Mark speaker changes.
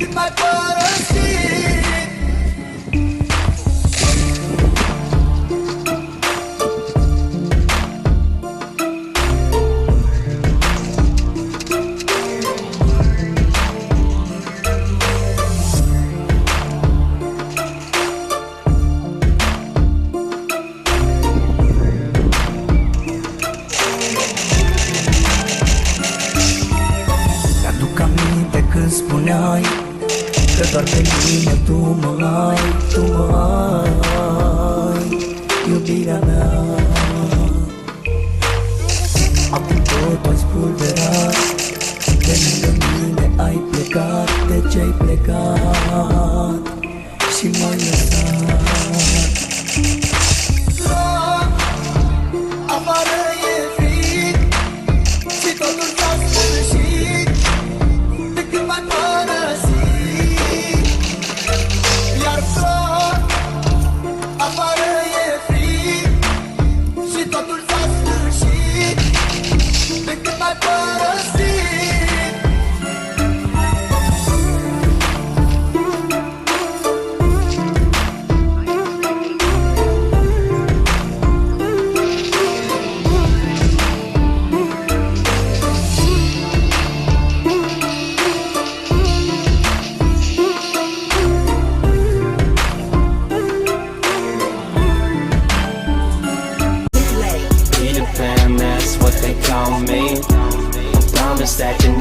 Speaker 1: când m-ai părăsit. Mi-aduc aminte când spuneai că doar pe mine tu mă ai, tu mă ai, iubirea mea. Acum tot ai spulberat, de lângă mine ai plecat. De ce ai plecat și m-ai lăsat? Afară e frig și totul s-a sfârșit de când m-ai părăsit. Iar tot afară e frig și totul s-a sfârșit de când m-ai părăsit.
Speaker 2: Peter Pan, that's what they call me. I promise that you're